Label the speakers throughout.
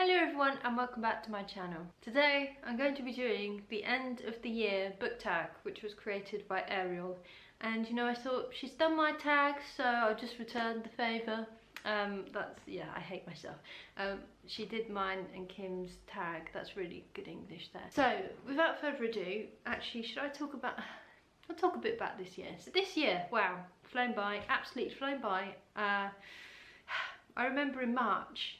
Speaker 1: Hello everyone and welcome back to my channel. Today I'm going to be doing the end of the year book tag, which was created by Ariel. And you know, I thought she's done my tag, so I'll just return the favour. Yeah, I hate myself. She did mine and Kim's tag. That's really good English there. So without further ado, actually, should I talk about... I'll talk a bit about this year. So this year, wow, flown by, absolutely flown by. I remember in March,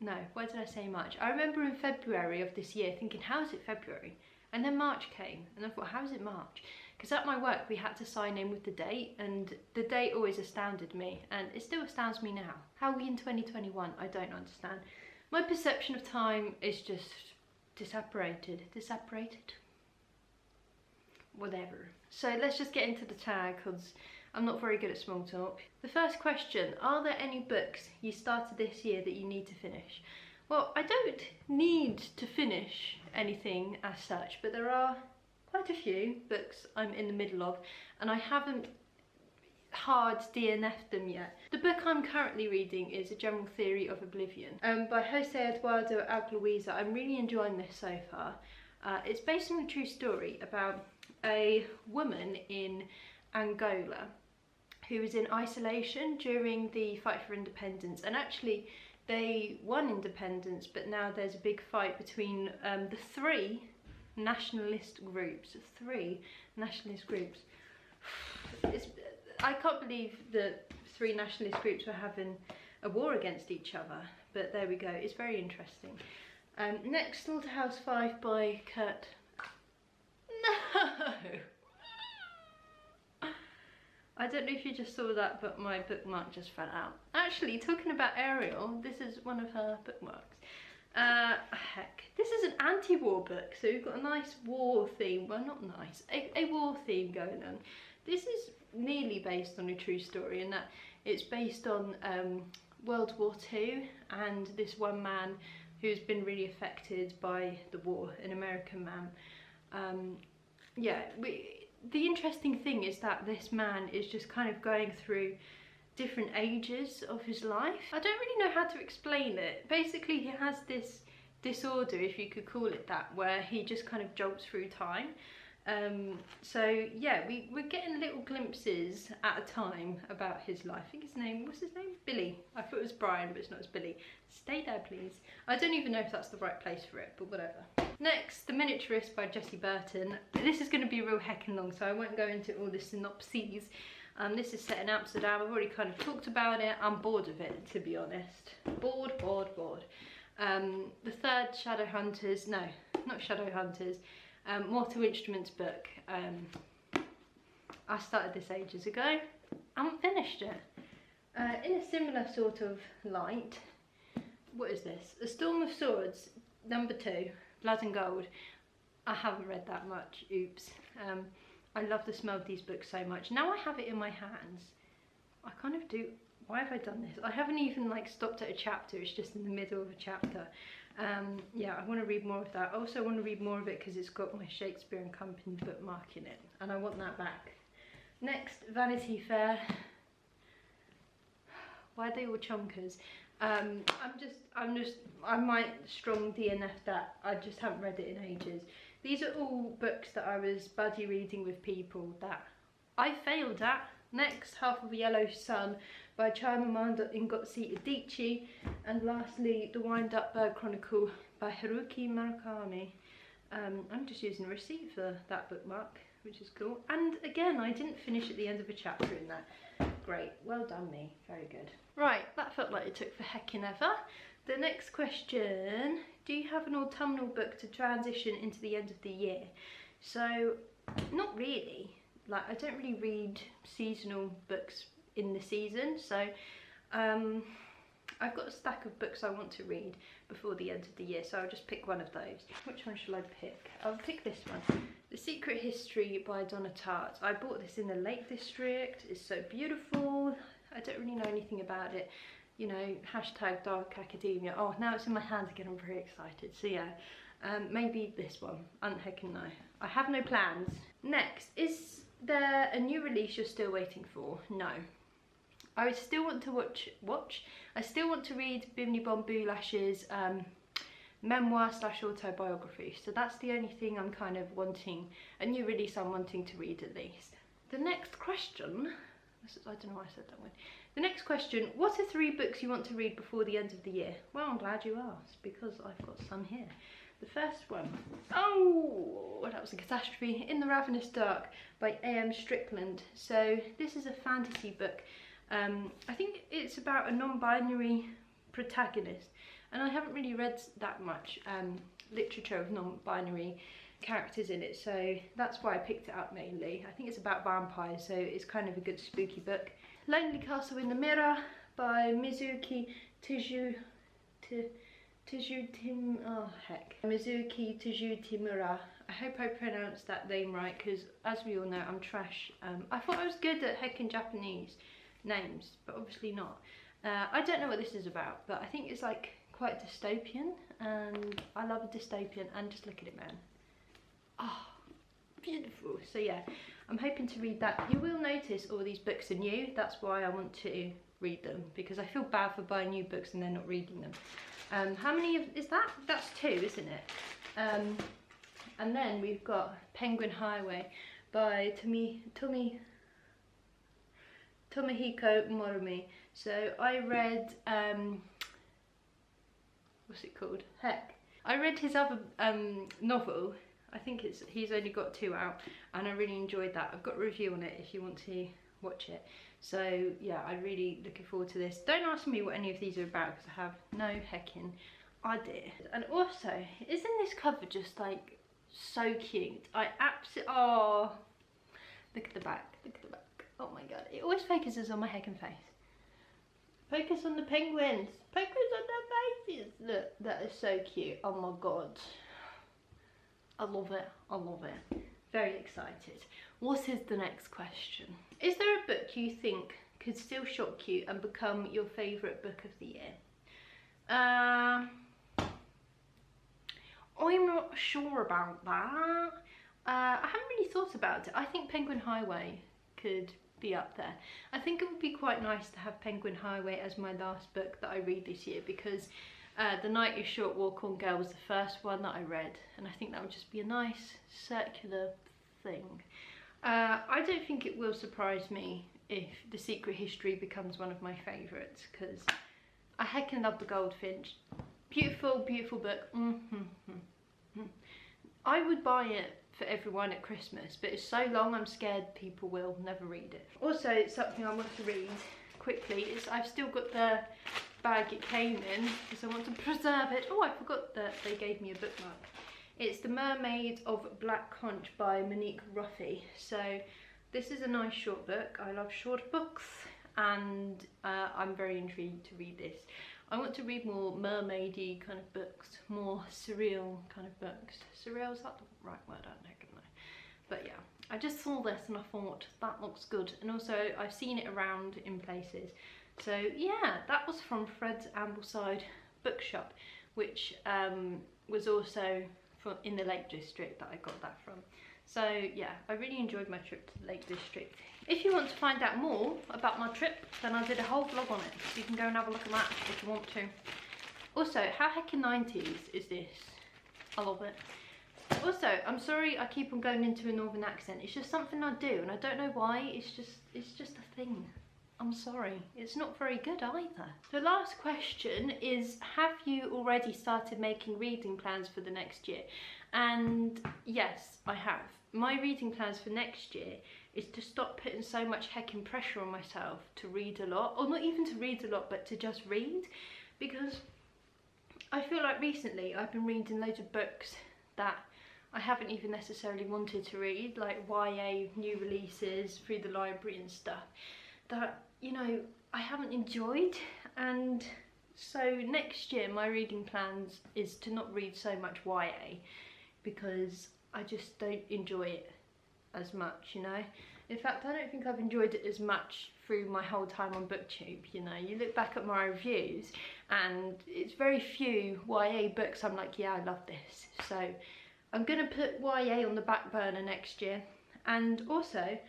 Speaker 1: no, why did I say March? I remember in February of this year thinking, how is it February? And then March came and I thought, how is it March? Because at my work we had to sign in with the date, and the date always astounded me, and it still astounds me now. How are we in 2021? I don't understand. My perception of time is just disapparated. Whatever. So let's just get into the tag because I'm not very good at small talk. The first question, are there any books you started this year that you need to finish? Well, I don't need to finish anything as such, but there are quite a few books I'm in the middle of and I haven't hard DNF'd them yet. The book I'm currently reading is A General Theory of Oblivion by Jose Eduardo Aguilar. I'm really enjoying this so far. It's based on a true story about a woman in Angola who was in isolation during the fight for independence, and actually they won independence, but now there's a big fight between the three nationalist groups. I can't believe that three nationalist groups were having a war against each other, but there we go, it's very interesting. Next, Slaughterhouse 5 by Kurt. No! I don't know if you just saw that, but my bookmark just fell out. Actually, talking about Ariel, this is one of her bookmarks. Heck, this is an anti-war book, so we've got a nice war theme. Well, not nice, a war theme going on. This is nearly based on a true story in that it's based on World War II and this one man who's been really affected by the war, an American man. The interesting thing is that this man is just kind of going through different ages of his life. I don't really know how to explain it. Basically, he has this disorder, if you could call it that, where he just kind of jolts through time. So yeah, we're getting little glimpses at a time about his life. I think his name, what's his name? Billy. I thought it was Brian, but it's not, it's Billy. Stay there, please. I don't even know if that's the right place for it, but whatever. Next, The Miniaturist by Jessie Burton. This is going to be real heckin' long, so I won't go into all the synopses. This is set in Amsterdam. I've already kind of talked about it. I'm bored of it, to be honest. Bored. The third Shadowhunters, no, not Shadowhunters, Mortal Instruments book. I started this ages ago. I haven't finished it. In a similar sort of light, what is this? A Storm of Swords, number 2, Blood and Gold. I haven't read that much, oops. I love the smell of these books so much. Now I have it in my hands, I kind of do, why have I done this? I haven't even like stopped at a chapter, it's just in the middle of a chapter. Yeah, I want to read more of that. I also want to read more of it because it's got my Shakespeare and Company bookmark in it, and I want that back. Next, Vanity Fair. Why are they all chonkers? I might strong DNF that. I just haven't read it in ages. These are all books that I was buddy reading with people that I failed at. Next, Half of a Yellow Sun by Chimamanda Ngozi Adichie. And lastly, The Wind-Up Bird Chronicle by Haruki Murakami. I'm just using a receipt for that bookmark, which is cool. And again, I didn't finish at the end of a chapter in that. Great, well done me, very good. Right, that felt like it took for heckin' ever. The next question, do you have an autumnal book to transition into the end of the year? So, not really. Like, I don't really read seasonal books in the season, so I've got a stack of books I want to read before the end of the year, so I'll just pick one of those. Which one shall I pick? I'll pick this one. The Secret History by Donna Tartt. I bought this in the Lake District. It's so beautiful. I don't really know anything about it. You know, hashtag dark academia. Oh, now it's in my hands again, I'm very excited. So yeah, maybe this one. I don't heckin' know. I have no plans. Next, is there a new release you're still waiting for? No. I still want to I still want to read Bimini Bon Boulash's memoir / autobiography. So that's the only thing I'm kind of wanting, a new release I'm wanting to read at least. The next question, I don't know why I said that one. The next question, what are 3 books you want to read before the end of the year? Well, I'm glad you asked, because I've got some here. The first one, oh, that was a catastrophe, In the Ravenous Dark by A.M. Strickland. So this is a fantasy book. I think it's about a non-binary protagonist, and I haven't really read that much literature of non-binary characters in it, so that's why I picked it up mainly. I think it's about vampires, so it's kind of a good spooky book. Lonely Castle in the Mirror by Mizuki Mizuki Tejumura. I hope I pronounced that name right, because as we all know, I'm trash. I thought I was good at heckin' Japanese names, but obviously not. I don't know what this is about, but I think it's like quite dystopian, and I love a dystopian, and just look at it, man. Oh, beautiful. So yeah, I'm hoping to read that. You will notice all these books are new. That's why I want to read them, because I feel bad for buying new books and then not reading them. How many is that? That's 2, isn't it? And then we've got Penguin Highway by Tomihiko Morumi. So I read, what's it called? Heck. I read his other novel. I think he's only got 2 out, and I really enjoyed that. I've got a review on it if you want to watch it. So yeah, I'm really looking forward to this. Don't ask me what any of these are about, because I have no heckin' idea. And also, isn't this cover just like so cute? I absolutely, oh, look at the back, look at the back. Oh my god, it always focuses on my heckin' face. Focus on the penguins, focus on their faces. Look, that is so cute. Oh my god, I love it, I love it. Very excited. What is the next question? Is there a book you think could still shock you and become your favourite book of the year? I'm not sure about that. I haven't really thought about it. I think Penguin Highway could be up there. I think it would be quite nice to have Penguin Highway as my last book that I read this year, because The Night Is Short Walk on Girl was the first one that I read, and I think that would just be a nice circular thing. I don't think it will surprise me if The Secret History becomes one of my favourites, because I heckin' love The Goldfinch. Beautiful, beautiful book. I would buy it for everyone at Christmas, but it's so long I'm scared people will never read it. Also, it's something I want to read quickly. I've still got the bag it came in, because I want to preserve it. Oh, I forgot that they gave me a bookmark. It's The Mermaid of Black Conch by Monique Ruffy. So this is a nice short book. I love short books, and I'm very intrigued to read this. I want to read more mermaidy kind of books, more surreal kind of books. Surreal, is that the right word? I don't know. But yeah, I just saw this and I thought that looks good, and also I've seen it around in places. So yeah, that was from Fred's Ambleside Bookshop, which was also in the Lake District that I got that from. So yeah, I really enjoyed my trip to the Lake District. If you want to find out more about my trip, then I did a whole vlog on it, so you can go and have a look at that if you want to. Also, how heckin' 90s is this? I love it. Also, I'm sorry I keep on going into a northern accent. It's just something I do, and I don't know why. It's just a thing. I'm sorry. It's not very good either. The last question is, have you already started making reading plans for the next year? And yes, I have. My reading plans for next year is to stop putting so much heckin' pressure on myself to read a lot, or not even to read a lot, but to just read, because I feel like recently I've been reading loads of books that I haven't even necessarily wanted to read, like YA new releases through the library and stuff, that, you know, I haven't enjoyed. And so next year my reading plans is to not read so much YA, because I just don't enjoy it as much, you know. In fact, I don't think I've enjoyed it as much through my whole time on BookTube, you know. You look back at my reviews and it's very few YA books I'm like, yeah, I love this. So I'm going to put YA on the back burner next year, and also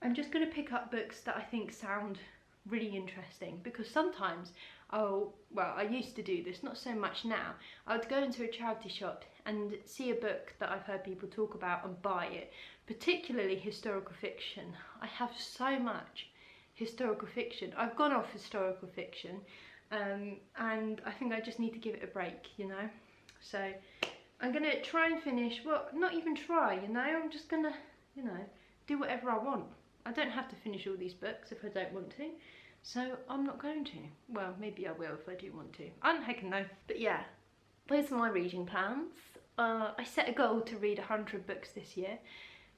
Speaker 1: I'm just going to pick up books that I think sound really interesting, because sometimes well, I used to do this, not so much now. I would go into a charity shop and see a book that I've heard people talk about and buy it, particularly historical fiction. I have so much historical fiction. I've gone off historical fiction, and I think I just need to give it a break, you know. So I'm gonna try and finish, well, not even try, you know, I'm just gonna, you know, do whatever I want. I don't have to finish all these books if I don't want to, so I'm not going to. Well, maybe I will if I do want to. I don't heck know. But yeah, those are my reading plans. I set a goal to read 100 books this year,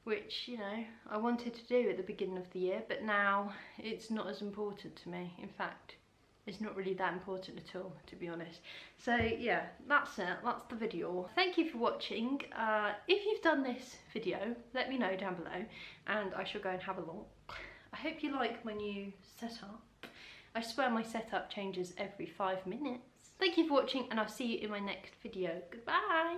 Speaker 1: which, you know, I wanted to do at the beginning of the year, but now it's not as important to me. In fact, it's not really that important at all, to be honest. So yeah, that's it, that's the video. Thank you for watching. If you've done this video, let me know down below and I shall go and have a look. I hope you like my new setup. I swear my setup changes every 5 minutes. Thank you for watching and I'll see you in my next video. Goodbye!